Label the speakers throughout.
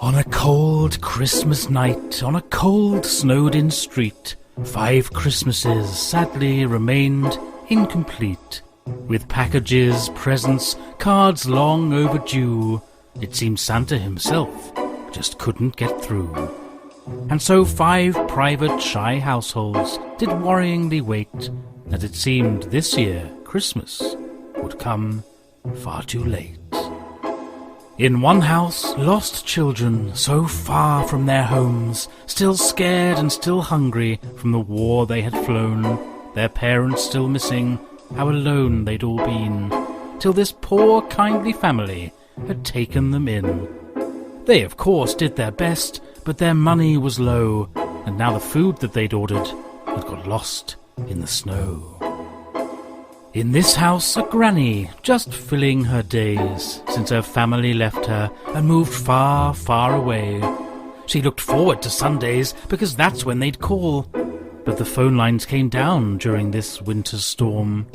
Speaker 1: On a cold Christmas night, on a cold snowed-in street, 5 Christmases sadly remained incomplete. With packages, presents, cards long overdue, it seemed Santa himself just couldn't get through. And so 5 private shy households did worryingly wait, as it seemed this year Christmas would come far too late. In one house, lost children, so far from their homes, still scared and still hungry from the war they had flown, their parents still missing, how alone they'd all been, till this poor kindly family had taken them in. They of course did their best, but their money was low, and now the food that they'd ordered had got lost in the snow. In this house, a granny, just filling her days, since her family left her and moved far, far away. She looked forward to Sundays, because that's when they'd call. But the phone lines came down during this winter storm.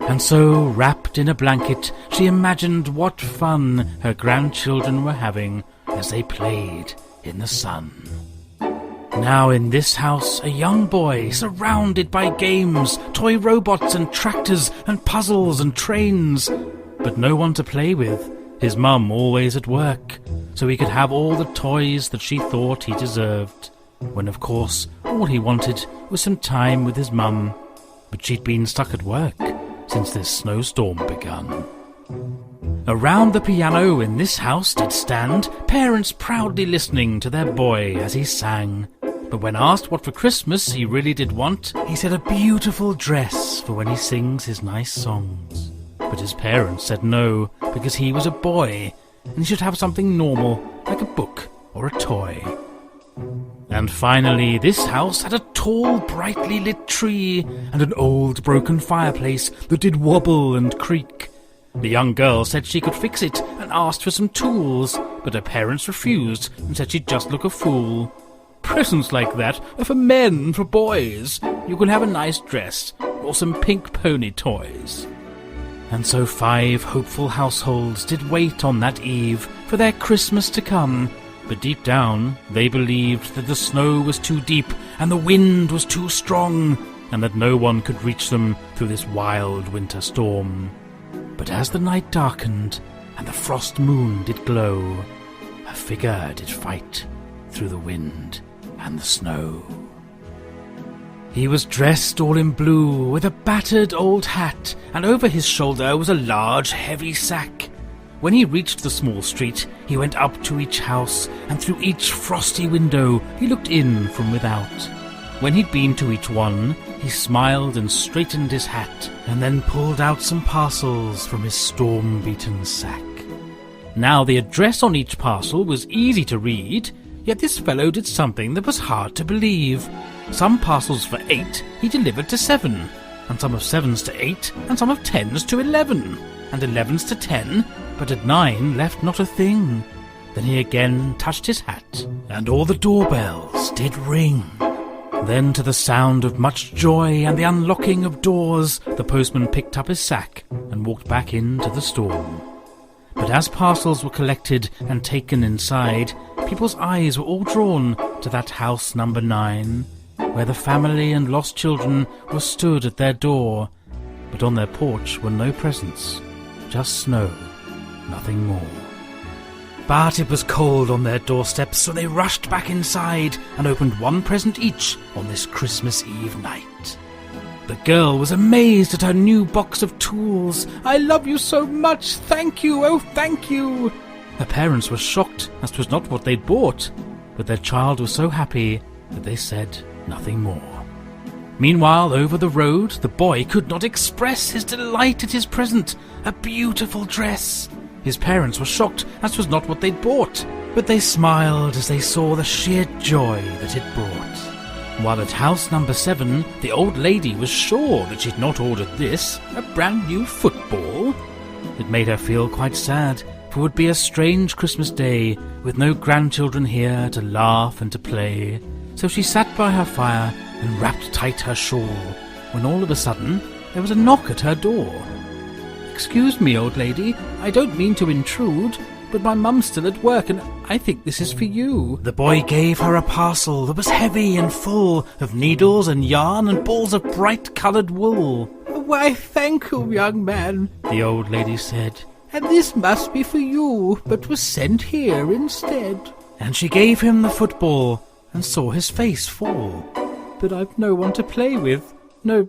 Speaker 1: And so, wrapped in a blanket, she imagined what fun her grandchildren were having as they played in the sun. Now in this house, a young boy, surrounded by games, toy robots and tractors and puzzles and trains, but no one to play with, his mum always at work, so he could have all the toys that she thought he deserved, when of course all he wanted was some time with his mum, but she'd been stuck at work since this snowstorm begun. Around the piano in this house did stand parents proudly listening to their boy as he sang. But when asked what for Christmas he really did want, he said a beautiful dress for when he sings his nice songs. But his parents said no, because he was a boy, and he should have something normal, like a book or a toy. And finally, this house had a tall, brightly lit tree, and an old broken fireplace that did wobble and creak. The young girl said she could fix it, and asked for some tools, but her parents refused, and said she'd just look a fool. Presents like that are for men, for boys. You can have a nice dress, or some pink pony toys. And so 5 hopeful households did wait on that eve for their Christmas to come, but deep down they believed that the snow was too deep and the wind was too strong, and that no one could reach them through this wild winter storm. But as the night darkened and the frost moon did glow, a figure did fight through the wind and the snow. He was dressed all in blue, with a battered old hat, and over his shoulder was a large, heavy sack. When he reached the small street, he went up to each house, and through each frosty window he looked in from without. When he'd been to each one, he smiled and straightened his hat, and then pulled out some parcels from his storm-beaten sack. Now the address on each parcel was easy to read, yet this fellow did something that was hard to believe. Some parcels for 8 he delivered to 7, and some of 7s to 8, and some of 10s to 11, and 11s to 10, but at 9 left not a thing. Then he again touched his hat, and all the doorbells did ring. Then, to the sound of much joy and the unlocking of doors, the postman picked up his sack and walked back into the storm. But as parcels were collected and taken inside, people's eyes were all drawn to that house number 9, where the family and lost children were stood at their door, but on their porch were no presents, just snow, nothing more. But it was cold on their doorsteps, so they rushed back inside and opened one present each on this Christmas Eve night. The girl was amazed at her new box of tools. "I love you so much! Thank you! Oh, thank you!" Her parents were shocked, as 'twas not what they'd bought, but their child was so happy that they said nothing more. Meanwhile, over the road, the boy could not express his delight at his present, a beautiful dress. His parents were shocked, as 'twas not what they'd bought, but they smiled as they saw the sheer joy that it brought. While at house number 7, the old lady was sure that she'd not ordered this, a brand new football. It made her feel quite sad, for it would be a strange Christmas day, with no grandchildren here to laugh and to play. So she sat by her fire and wrapped tight her shawl, when all of a sudden there was a knock at her door. "Excuse me, old lady, I don't mean to intrude, but my mum's still at work, and I think this is for you." The boy gave her a parcel that was heavy and full of needles and yarn and balls of bright-coloured wool. "Why, thank you, young man," the old lady said, "and this must be for you, but was sent here instead." And she gave him the football and saw his face fall. "But I've no one to play with. No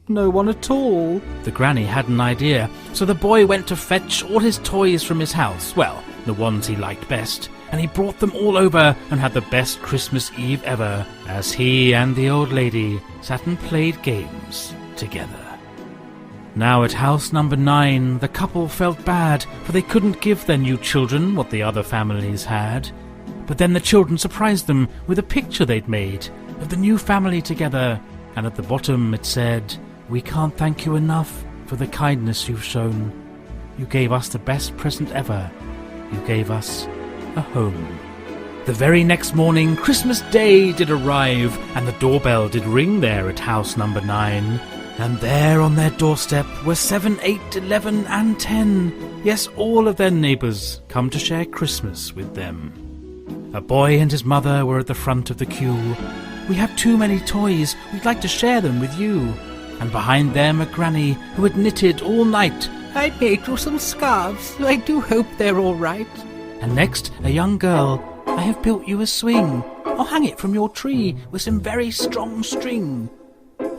Speaker 1: one at all." The granny had an idea, so the boy went to fetch all his toys from his house, well, the ones he liked best, and he brought them all over and had the best Christmas Eve ever, as he and the old lady sat and played games together. Now at house number 9, the couple felt bad, for they couldn't give their new children what the other families had. But then the children surprised them with a picture they'd made of the new family together, and at the bottom it said, "We can't thank you enough for the kindness you've shown. You gave us the best present ever. You gave us a home." The very next morning, Christmas Day did arrive, and the doorbell did ring there at house number 9. And there on their doorstep were 7, 8, 11 and 10. Yes, all of their neighbours come to share Christmas with them. A boy and his mother were at the front of the queue. "We have too many toys. We'd like to share them with you." And behind them a granny who had knitted all night. "I made you some scarves. I do hope they're all right." And next a young girl. "I have built you a swing. I'll hang it from your tree with some very strong string."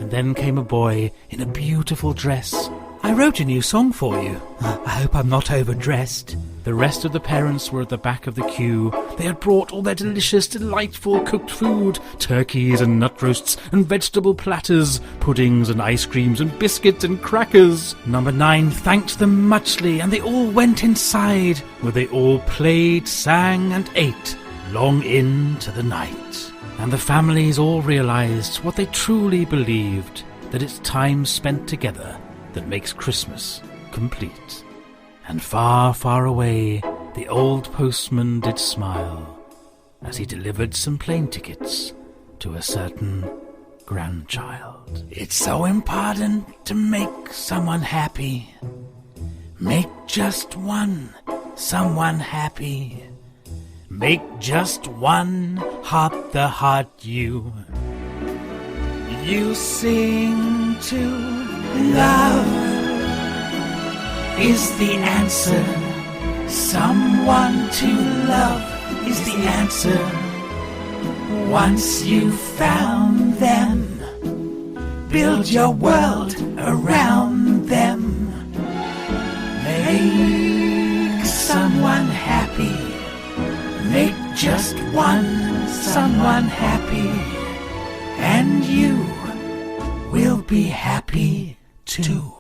Speaker 1: And then came a boy in a beautiful dress. "I wrote a new song for you. I hope I'm not overdressed." The rest of the parents were at the back of the queue. They had brought all their delicious, delightful cooked food, turkeys and nut roasts and vegetable platters, puddings and ice creams and biscuits and crackers. Number 9 thanked them muchly, and they all went inside, where they all played, sang and ate, long into the night. And the families all realized what they truly believed, that it's time spent together that makes Christmas complete. And far, far away, the old postman did smile, as he delivered some plane tickets to a certain grandchild. It's so important to make someone happy. Make just one someone happy. Make just one heart the heart you sing to. Love is the answer. Someone to love is the answer. Once you've found them, build your world around them. Make someone happy. Make just one someone happy, and you will be happy too.